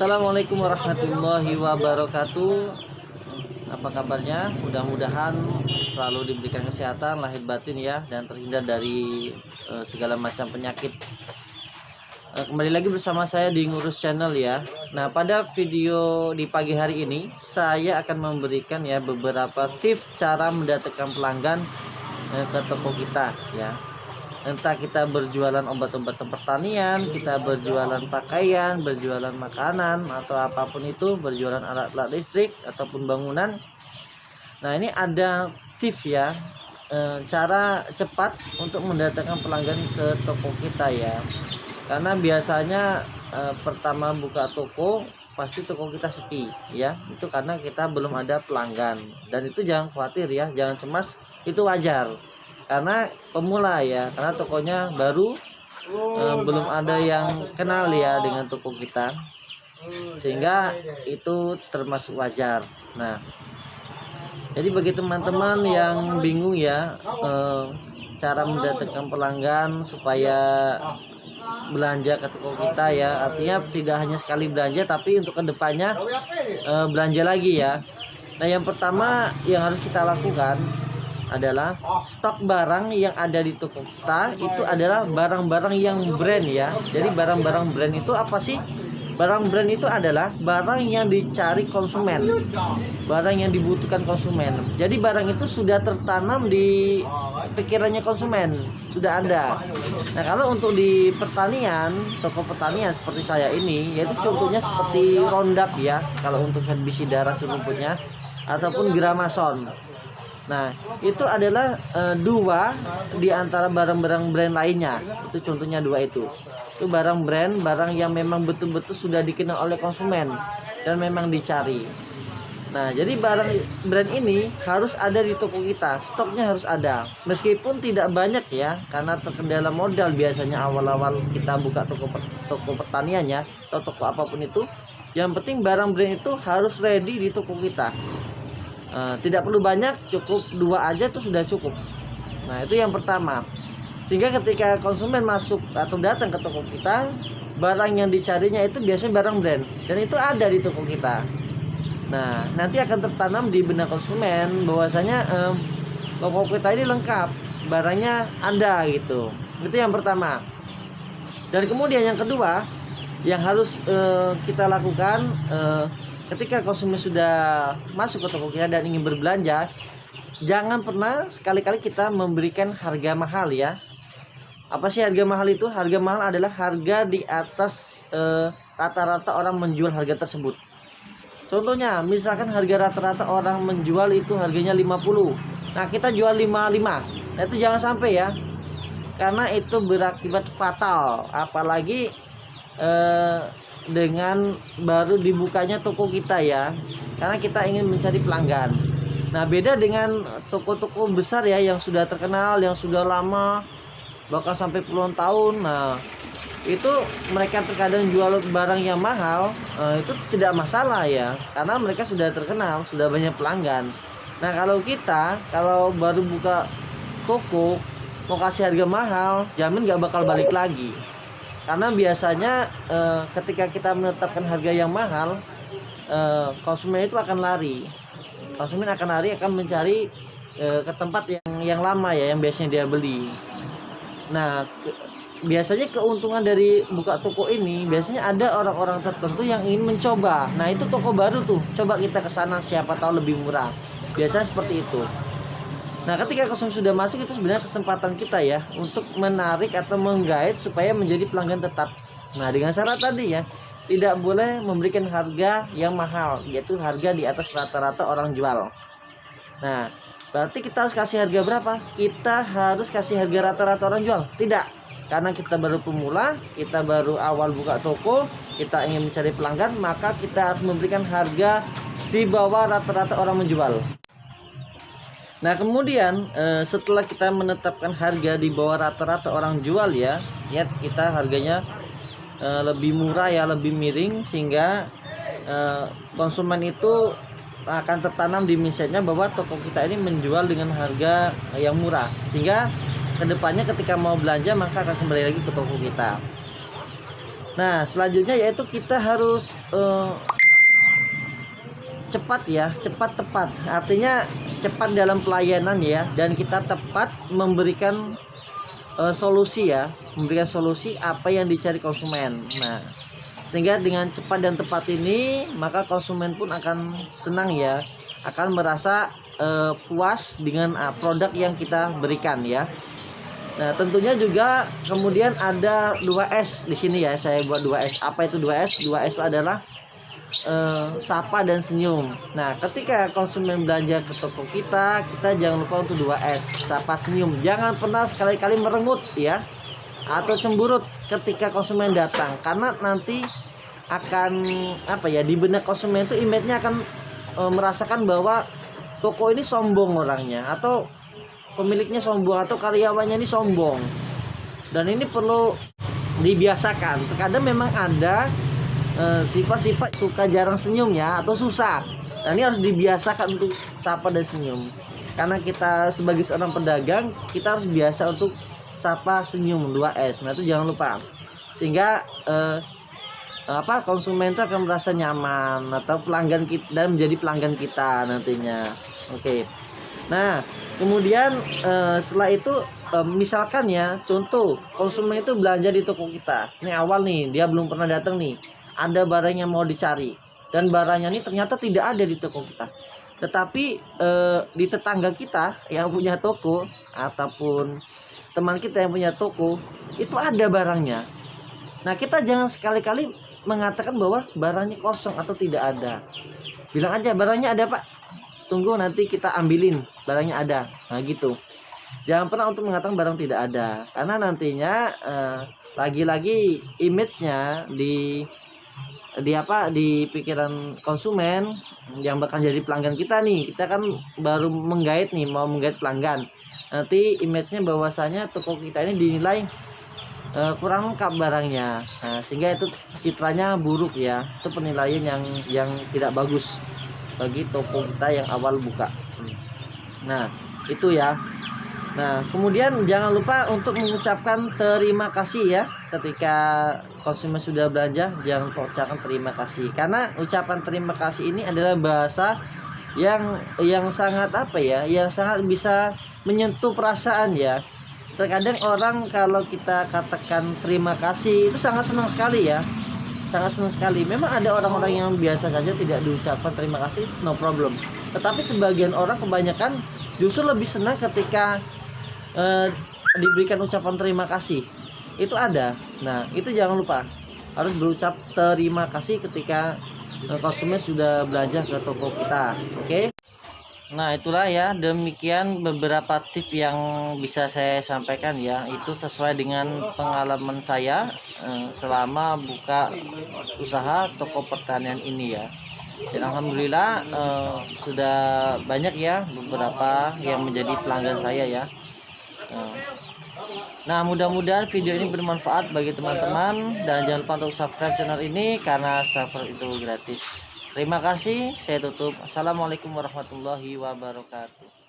Assalamualaikum warahmatullahi wabarakatuh. Apa kabarnya? Mudah-mudahan selalu diberikan kesehatan lahir batin ya, dan terhindar dari segala macam penyakit. Kembali lagi bersama saya di Ngurus Channel ya. Nah, pada video di pagi hari ini saya akan memberikan ya beberapa tips cara mendatangkan pelanggan ke toko kita ya. Entah kita berjualan obat-obatan pertanian, kita berjualan pakaian, berjualan makanan, atau apapun itu, berjualan alat-alat listrik ataupun bangunan. Nah, ini ada tips ya, cara cepat untuk mendatangkan pelanggan ke toko kita ya. Karena biasanya pertama buka toko pasti toko kita sepi ya. Itu karena kita belum ada pelanggan. Dan itu jangan khawatir ya, jangan cemas, itu wajar. Karena pemula ya, karena tokonya baru, belum ada yang kenal ya dengan toko kita, sehingga itu termasuk wajar. Nah, jadi bagi teman-teman yang bingung ya, cara mendatangkan pelanggan supaya belanja ke toko kita ya, artinya tidak hanya sekali belanja tapi untuk kedepannya belanja lagi ya. Nah, yang pertama yang harus kita lakukan adalah stok barang yang ada di toko kita itu adalah barang-barang yang brand ya. Jadi barang-barang brand itu apa sih? Barang brand itu adalah barang yang dicari konsumen, barang yang dibutuhkan konsumen. Jadi barang itu sudah tertanam di pikirannya konsumen, sudah ada. Nah, kalau untuk di pertanian, toko pertanian seperti saya ini, yaitu contohnya seperti Roundup ya, kalau untuk herbisida racun rumputnya, ataupun Gramason. Nah, itu adalah dua di antara barang-barang brand lainnya. Itu contohnya dua itu. Itu barang brand, barang yang memang betul-betul sudah dikenal oleh konsumen dan memang dicari. Nah, jadi barang brand ini harus ada di toko kita. Stoknya harus ada. Meskipun tidak banyak ya, karena terkendala modal biasanya awal-awal kita buka toko pertaniannya atau toko apapun itu. Yang penting barang brand itu harus ready di toko kita. Tidak perlu banyak, cukup dua aja tuh sudah cukup. Nah, itu yang pertama. Sehingga ketika konsumen masuk atau datang ke toko kita, barang yang dicarinya itu biasanya barang brand, dan itu ada di toko kita. Nah, nanti akan tertanam di benak konsumen bahwasanya toko kita ini lengkap, barangnya ada gitu. Itu yang pertama. Dan kemudian yang kedua yang harus kita lakukan ketika konsumen sudah masuk ke toko kita dan ingin berbelanja, jangan pernah sekali-kali kita memberikan harga mahal ya. Apa sih harga mahal itu? Harga mahal adalah harga di atas rata-rata orang menjual harga tersebut. Contohnya, misalkan harga rata-rata orang menjual itu harganya 50. Nah, kita jual 55. Nah, itu jangan sampai ya. Karena itu berakibat fatal, apalagi dengan baru dibukanya toko kita ya, karena kita ingin mencari pelanggan. Nah, beda dengan toko-toko besar ya yang sudah terkenal, yang sudah lama, bahkan sampai puluhan tahun. Nah, itu mereka terkadang jual barang yang mahal, itu tidak masalah ya, karena mereka sudah terkenal, sudah banyak pelanggan. Nah, kalau kita baru buka toko mau kasih harga mahal, jamin gak bakal balik lagi. Karena biasanya ketika kita menetapkan harga yang mahal, konsumen itu akan lari. Konsumen akan lari, akan mencari ke tempat yang lama ya, yang biasanya dia beli. Nah, biasanya keuntungan dari buka toko ini, biasanya ada orang-orang tertentu yang ingin mencoba. Nah, itu toko baru tuh, coba kita ke sana, siapa tahu lebih murah. Biasanya seperti itu. Nah, ketika konsumen sudah masuk, itu sebenarnya kesempatan kita ya untuk menarik atau menggait supaya menjadi pelanggan tetap. Nah, dengan syarat tadi ya, tidak boleh memberikan harga yang mahal, yaitu harga di atas rata-rata orang jual. Nah, berarti kita harus kasih harga berapa? Kita harus kasih harga rata-rata orang jual? Tidak, karena kita baru pemula, kita baru awal buka toko, kita ingin mencari pelanggan, maka kita harus memberikan harga di bawah rata-rata orang menjual. Nah, kemudian setelah kita menetapkan harga di bawah rata-rata orang jual ya, kita harganya lebih murah ya, lebih miring, sehingga konsumen itu akan tertanam di mindsetnya bahwa toko kita ini menjual dengan harga yang murah, sehingga kedepannya ketika mau belanja maka akan kembali lagi ke toko kita. Nah, selanjutnya yaitu kita harus cepat ya, cepat tepat. Artinya cepat dalam pelayanan ya, dan kita tepat memberikan solusi ya, memberikan solusi apa yang dicari konsumen. Nah, sehingga dengan cepat dan tepat ini maka konsumen pun akan senang ya, akan merasa puas dengan produk yang kita berikan ya. Nah, tentunya juga kemudian ada 2S di sini ya, saya buat 2S. Apa itu 2S? 2S itu adalah sapa dan senyum. Nah, ketika konsumen belanja ke toko kita jangan lupa untuk 2S, sapa senyum. Jangan pernah sekali-kali merengut ya, atau cemburut ketika konsumen datang, karena nanti akan apa ya, di benak konsumen itu image-nya akan merasakan bahwa toko ini sombong orangnya, atau pemiliknya sombong, atau karyawannya ini sombong. Dan ini perlu dibiasakan. Terkadang memang ada sifat-sifat suka jarang senyum ya, atau susah. Dan ini harus dibiasakan untuk sapa dan senyum. Karena kita sebagai seorang pedagang, kita harus biasa untuk sapa senyum 2S. Nah, itu jangan lupa. Sehingga konsumen itu akan merasa nyaman, atau pelanggan kita, dan menjadi pelanggan kita nantinya. Oke. Nah, kemudian setelah itu misalkan ya, contoh konsumen itu belanja di toko kita. Ini awal nih, dia belum pernah datang nih. Ada barang yang mau dicari, dan barangnya ini ternyata tidak ada di toko kita. Tetapi di tetangga kita yang punya toko, ataupun teman kita yang punya toko, itu ada barangnya. Nah, kita jangan sekali-kali mengatakan bahwa barangnya kosong atau tidak ada. Bilang aja, barangnya ada Pak, tunggu nanti kita ambilin, barangnya ada. Nah gitu. Jangan pernah untuk mengatakan barang tidak ada, karena nantinya lagi-lagi image-nya di pikiran konsumen yang bakal jadi pelanggan kita nih. Kita kan baru menggait nih, mau menggait pelanggan. Nanti image-nya bahwasanya toko kita ini dinilai kurang lengkap barangnya. Nah, sehingga itu citranya buruk ya. Itu penilaian yang tidak bagus bagi toko kita yang awal buka. Nah, itu ya. Nah, kemudian jangan lupa untuk mengucapkan terima kasih ya. Ketika konsumen sudah belanja, jangan lupa ucapkan terima kasih. Karena ucapan terima kasih ini adalah bahasa yang sangat apa ya, yang sangat bisa menyentuh perasaan ya. Terkadang orang kalau kita katakan terima kasih itu sangat senang sekali ya. Sangat senang sekali. Memang ada orang-orang yang biasa saja tidak diucapkan terima kasih, no problem. Tetapi sebagian orang, kebanyakan justru lebih senang ketika diberikan ucapan terima kasih. Itu ada. Nah, itu jangan lupa harus berucap terima kasih ketika konsumen sudah belanja ke toko kita. Oke. Nah, itulah ya, demikian beberapa tips yang bisa saya sampaikan ya. Itu sesuai dengan pengalaman saya selama buka usaha toko pertanian ini ya. Dan alhamdulillah sudah banyak ya beberapa yang menjadi pelanggan saya ya. Nah, mudah-mudahan video ini bermanfaat bagi teman-teman, dan jangan lupa untuk subscribe channel ini karena subscribe itu gratis. Terima kasih, saya tutup. Assalamualaikum warahmatullahi wabarakatuh.